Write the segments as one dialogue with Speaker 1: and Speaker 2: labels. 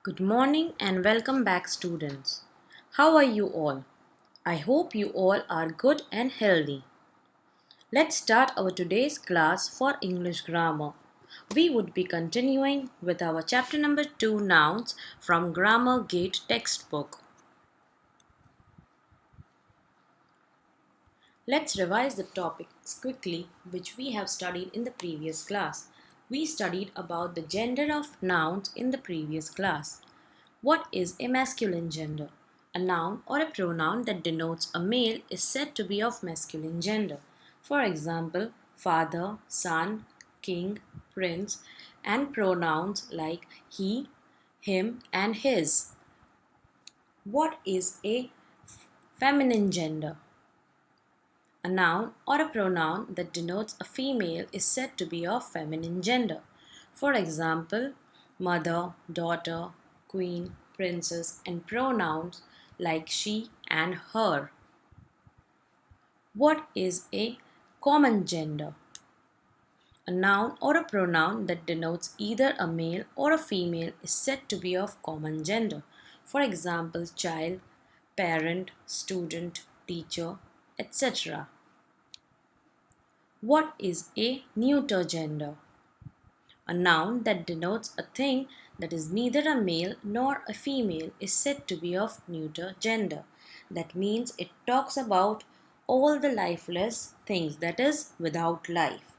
Speaker 1: Good morning and welcome back, students. How are you all? I hope you all are good and healthy. Let's start our today's class for English grammar. We would be continuing with our chapter number 2 nouns from Grammar Gate textbook. Let's revise the topics quickly which we have studied in the previous class. We studied about the gender of nouns in the previous class. What is a masculine gender? A noun or a pronoun that denotes a male is said to be of masculine gender. For example, father, son, king, prince, and pronouns like he, him, and his. What is a feminine gender? A noun or a pronoun that denotes a female is said to be of feminine gender. For example, mother, daughter, queen, princess, and pronouns like she and her. What is a common gender? A noun or a pronoun that denotes either a male or a female is said to be of common gender. For example, child, parent, student, teacher, etc. What is a neuter gender? A noun that denotes a thing that is neither a male nor a female is said to be of neuter gender. That means it talks about all the lifeless things, that is, without life.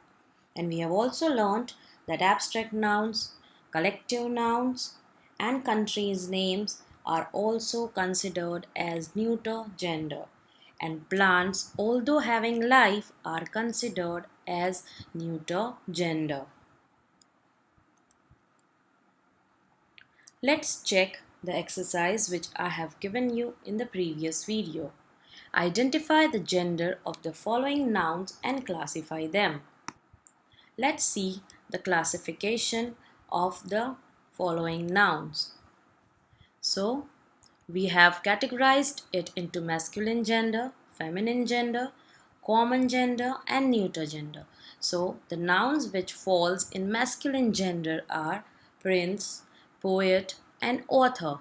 Speaker 1: And we have also learnt that abstract nouns, collective nouns, and countries' names are also considered as neuter gender. And plants, although having life, are considered as neuter gender. Let's check the exercise which I have given you in the previous video. Identify the gender of the following nouns and classify them. Let's see the classification of the following nouns. So, we have categorized it into masculine gender, feminine gender, common gender, and neuter gender. So, the nouns which falls in masculine gender are prince, poet, and author.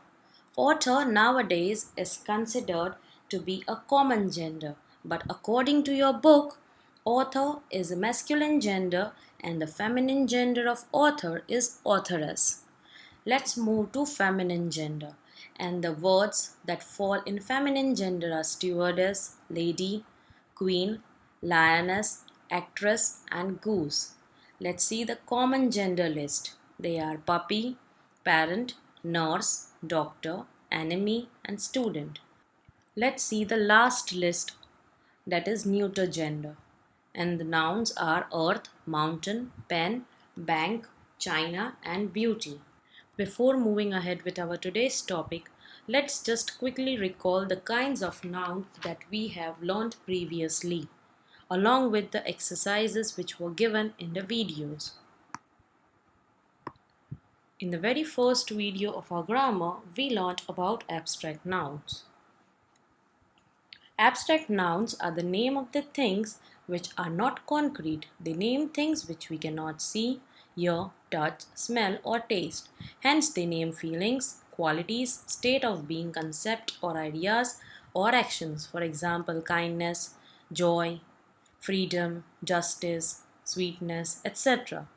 Speaker 1: Author nowadays is considered to be a common gender, but according to your book, author is a masculine gender and the feminine gender of author is authoress. Let's move to feminine gender. And the words that fall in feminine gender are stewardess, lady, queen, lioness, actress, and goose. Let's see the common gender list. They are puppy, parent, nurse, doctor, enemy, and student. Let's see the last list, that is neuter gender. And the nouns are earth, mountain, pen, bank, china, and beauty. Before moving ahead with our today's topic, let's just quickly recall the kinds of nouns that we have learned previously, along with the exercises which were given in the videos. In the very first video of our grammar, we learned about abstract nouns. Abstract nouns are the name of the things which are not concrete. They name things which we cannot see, hear, touch, smell, or taste. Hence, they name feelings, qualities, state of being, concept or ideas, or actions. For example, kindness, joy, freedom, justice, sweetness, etc.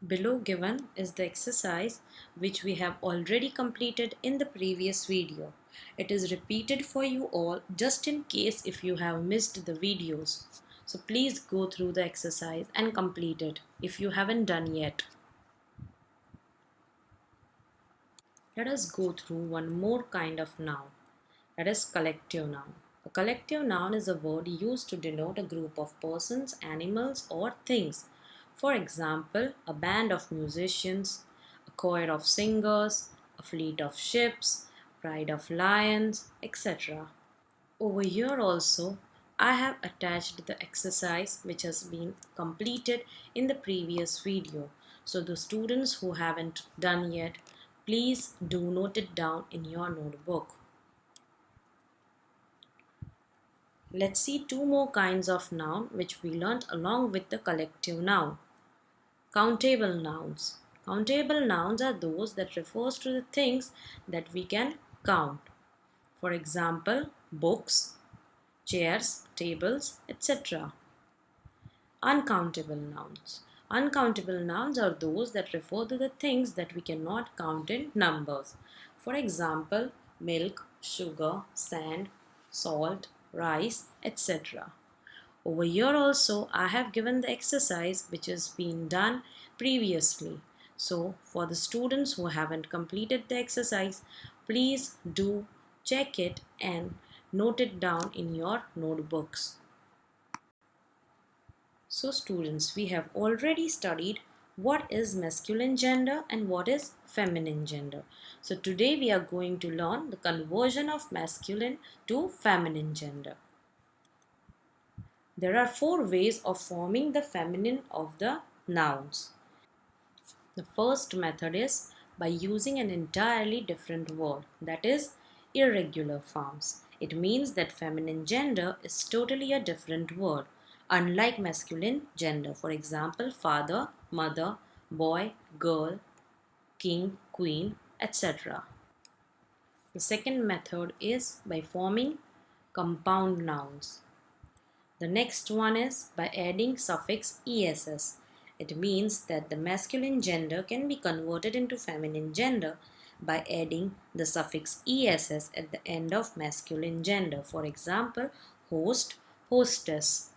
Speaker 1: Below given is the exercise which we have already completed in the previous video. It is repeated for you all just in case if you have missed the videos. So please go through the exercise and complete it if you haven't done yet. Let us go through one more kind of noun, that is collective noun. A collective noun is a word used to denote a group of persons, animals, or things. For example, a band of musicians, a choir of singers, a fleet of ships, pride of lions, etc. Over here also, I have attached the exercise which has been completed in the previous video. So the students who haven't done yet, please do note it down in your notebook. Let's see two more kinds of noun which we learnt along with the collective noun. Countable nouns. Countable nouns are those that refers to the things that we can count. For example, books, chairs, tables, etc. Uncountable nouns. Uncountable nouns are those that refer to the things that we cannot count in numbers. For example, milk, sugar, sand, salt, rice, etc. Over here also I have given the exercise which has been done previously. So for the students who haven't completed the exercise, please do check it and note it down in your notebooks. So students, we have already studied what is masculine gender and what is feminine gender. So today we are going to learn the conversion of masculine to feminine gender. There are four ways of forming the feminine of the nouns. The first method is by using an entirely different word, that is irregular forms. It means that feminine gender is totally a different word, unlike masculine gender. For example, father, mother, boy, girl, king, queen, etc. The second method is by forming compound nouns. The next one is by adding suffix ess. It means that the masculine gender can be converted into feminine gender by adding the suffix ess at the end of masculine gender. For example, host, hostess.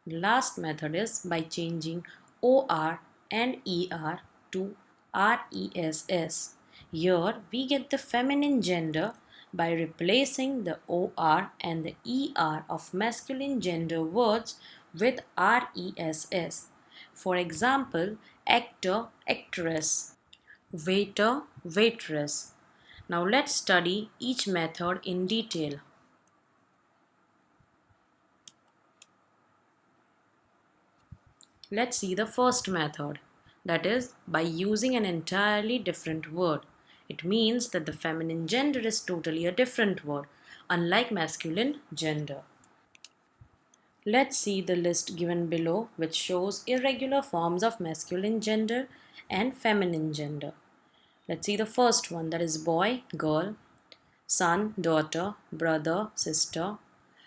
Speaker 1: The last method is by changing or and er to ress. Here we get the feminine gender by replacing the or and the er of masculine gender words with ress. For example, actor, actress, waiter, waitress. Now let's study each method in detail. Let's see the first method, that is by using an entirely different word. It means that the feminine gender is totally a different word, unlike masculine gender. Let's see the list given below, which shows irregular forms of masculine gender and feminine gender. Let's see the first one, that is boy, girl, son, daughter, brother, sister,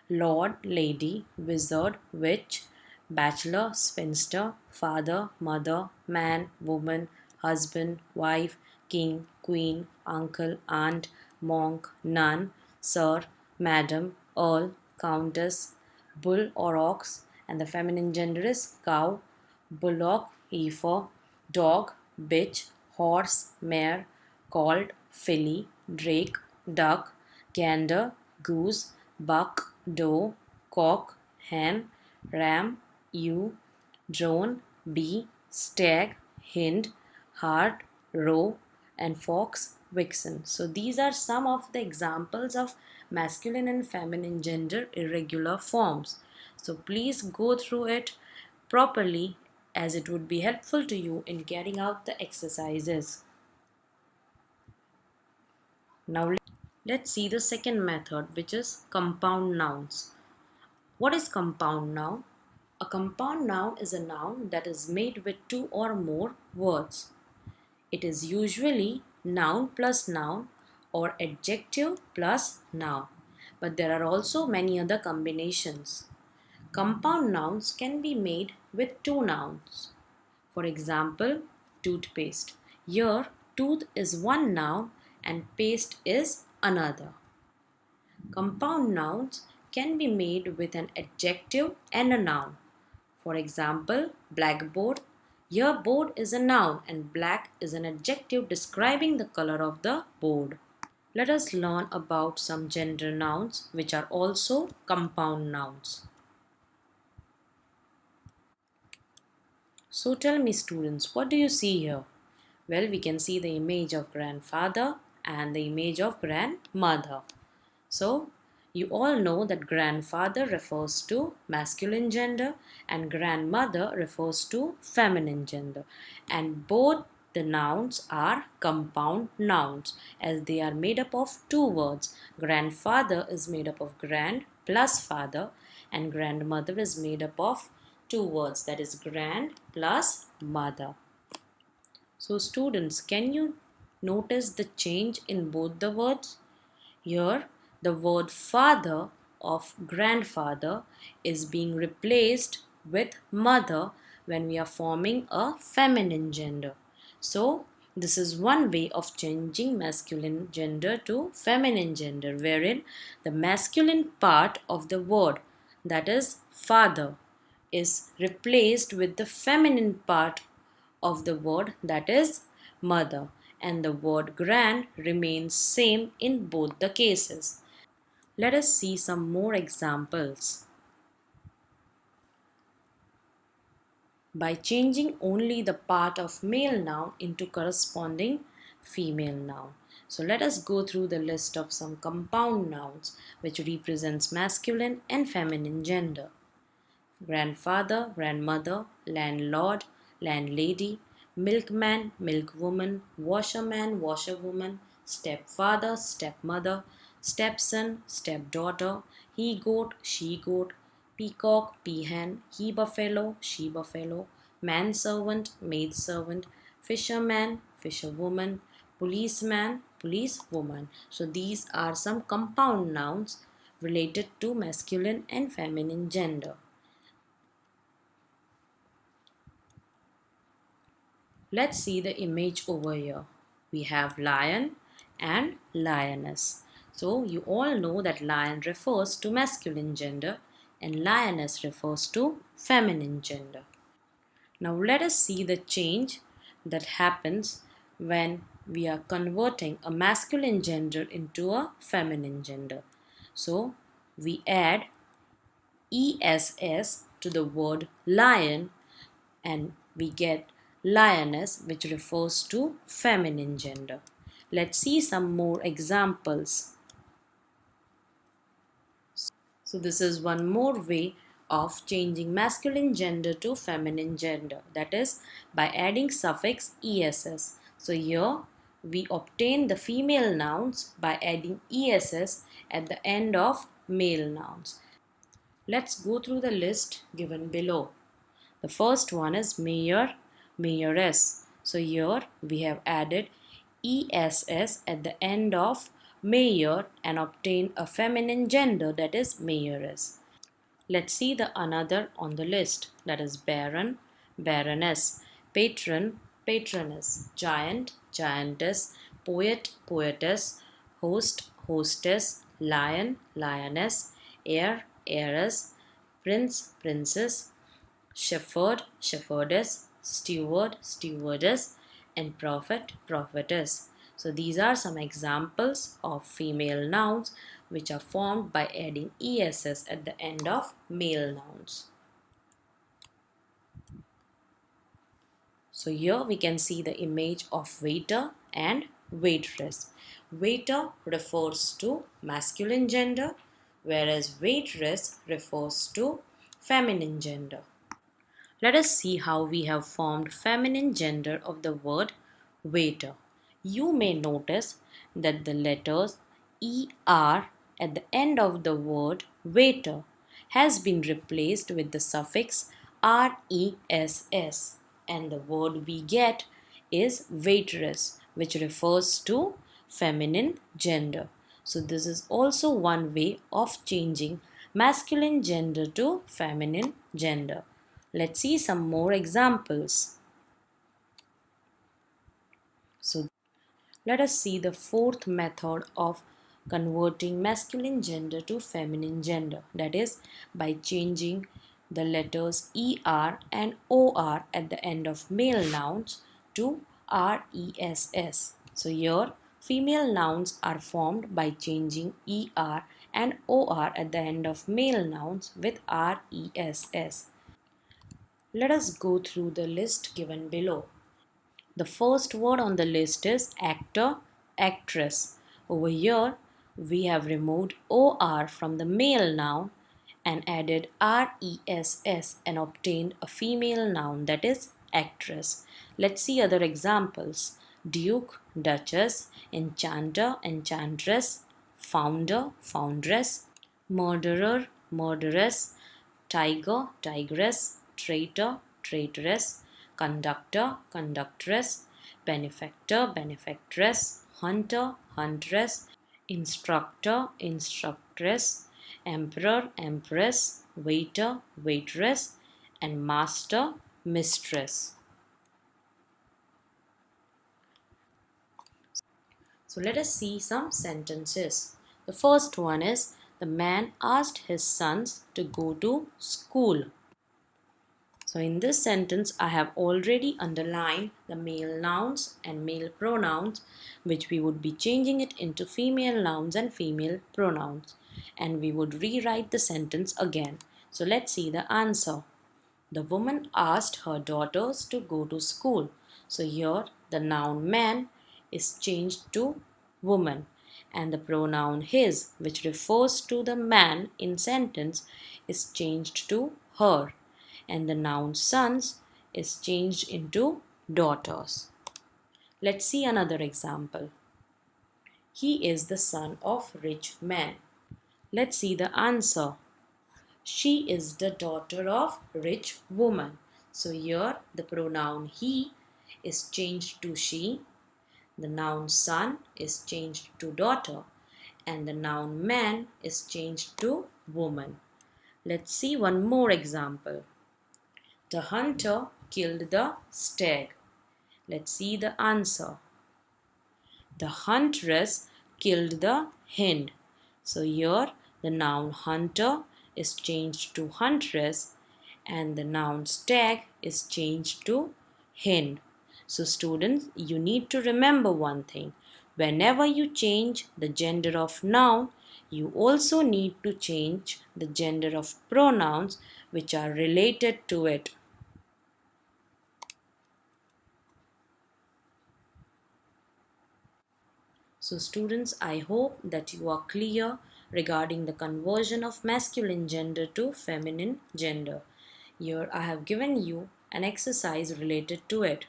Speaker 1: lord, lady, wizard, witch, bachelor, spinster, father, mother, man, woman, husband, wife, king, queen, uncle, aunt, monk, nun, sir, madam, earl, countess, bull or ox, and the feminine gender is cow, bullock, heifer, dog, bitch, horse, mare, colt, filly, drake, duck, gander, goose, buck, doe, cock, hen, ram, ewe, drone, bee, stag, hind, hart, roe, and fox, vixen. So these are some of the examples of masculine and feminine gender irregular forms. So please go through it properly as it would be helpful to you in carrying out the exercises. Now let's see the second method, which is compound nouns. What is compound noun? A compound noun is a noun that is made with two or more words. It is usually noun plus noun or adjective plus noun, but there are also many other combinations. Compound nouns can be made with two nouns. For example, toothpaste. Here, tooth is one noun and paste is another. Compound nouns can be made with an adjective and a noun. For example, blackboard. Here, board is a noun and black is an adjective describing the color of the board. Let us learn about some gender nouns which are also compound nouns. So tell me students, what do you see here? Well, we can see the image of grandfather and the image of grandmother. So, you all know that grandfather refers to masculine gender and grandmother refers to feminine gender. And both the nouns are compound nouns as they are made up of two words. Grandfather is made up of grand plus father and grandmother is made up of two words, that is grand plus mother. So students, can you notice the change in both the words? Here, the word father of grandfather is being replaced with mother when we are forming a feminine gender. So, this is one way of changing masculine gender to feminine gender, wherein the masculine part of the word, that is father, is replaced with the feminine part of the word, that is mother, and the word grand remains same in both the cases. Let us see some more examples. By changing only the part of male noun into corresponding female noun. So let us go through the list of some compound nouns which represents masculine and feminine gender. Grandfather, grandmother, landlord, landlady, milkman, milkwoman, washerman, washerwoman, stepfather, stepmother, stepson, stepdaughter, he goat, she goat, peacock, peahen, he buffalo, she buffalo, manservant, maidservant, fisherman, fisherwoman, policeman, policewoman. So these are some compound nouns related to masculine and feminine gender. Let's see the image over here. We have lion and lioness. So you all know that lion refers to masculine gender and lioness refers to feminine gender. Now let us see the change that happens when we are converting a masculine gender into a feminine gender. So we add ESS to the word lion and we get lioness, which refers to feminine gender. Let's see some more examples. So this is one more way of changing masculine gender to feminine gender, that is by adding suffix ess. So here we obtain the female nouns by adding ess at the end of male nouns. Let's go through the list given below. The first one is mayor, mayoress. So here we have added ESS at the end of mayor and obtained a feminine gender, that is mayoress. Let's see the another on the list, that is baron, baroness, patron, patroness, giant, giantess, poet, poetess, host, hostess, lion, lioness, heir, heiress, prince, princess, shepherd, shepherdess, steward, stewardess, and prophet, prophetess. So these are some examples of female nouns which are formed by adding ess at the end of male nouns. So here we can see the image of waiter and waitress. Waiter refers to masculine gender, whereas waitress refers to feminine gender. Let us see how we have formed feminine gender of the word waiter. You may notice that the letters ER at the end of the word waiter has been replaced with the suffix RESS, and the word we get is waitress, which refers to feminine gender. So this is also one way of changing masculine gender to feminine gender. Let's see some more examples. So let us see the fourth method of converting masculine gender to feminine gender, that is by changing the letters ER and OR at the end of male nouns to RESS. So here female nouns are formed by changing ER and OR at the end of male nouns with RESS. Let us go through the list given below. The first word on the list is actor, actress. Over here, we have removed OR from the male noun and added RESS and obtained a female noun, that is actress. Let's see other examples. Duke, duchess, enchanter, enchantress, founder, foundress, murderer, murderess, tiger, tigress, traitor, traitress, conductor, conductress, benefactor, benefactress, hunter, huntress, instructor, instructress, emperor, empress, waiter, waitress, and master, mistress. So let us see some sentences. The first one is, the man asked his sons to go to school. So in this sentence, I have already underlined the male nouns and male pronouns, which we would be changing it into female nouns and female pronouns. And we would rewrite the sentence again. So let's see the answer. The woman asked her daughters to go to school. So here the noun man is changed to woman, and the pronoun his, which refers to the man in sentence, is changed to her, and the noun sons is changed into daughters. Let's see another example. He is the son of rich men. Let's see the answer. She is the daughter of rich woman. So here the pronoun he is changed to she, the noun son is changed to daughter, and the noun man is changed to woman. Let's see one more example. The hunter killed the stag. Let's see the answer. The huntress killed the hind. So here the noun hunter is changed to huntress, and the noun stag is changed to hind. So students, you need to remember one thing. Whenever you change the gender of noun, you also need to change the gender of pronouns which are related to it. So students, I hope that you are clear regarding the conversion of masculine gender to feminine gender. Here I have given you an exercise related to it.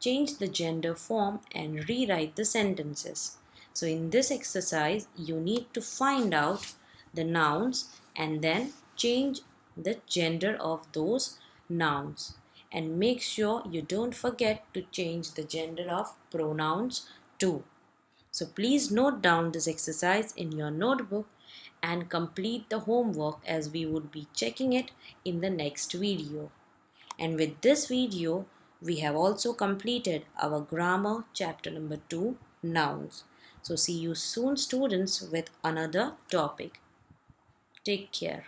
Speaker 1: Change the gender form and rewrite the sentences. So in this exercise, you need to find out the nouns and then change the gender of those nouns. And make sure you don't forget to change the gender of pronouns too. So please note down this exercise in your notebook and complete the homework, as we would be checking it in the next video. And with this video, we have also completed our grammar chapter number 2, nouns. So see you soon students with another topic. Take care.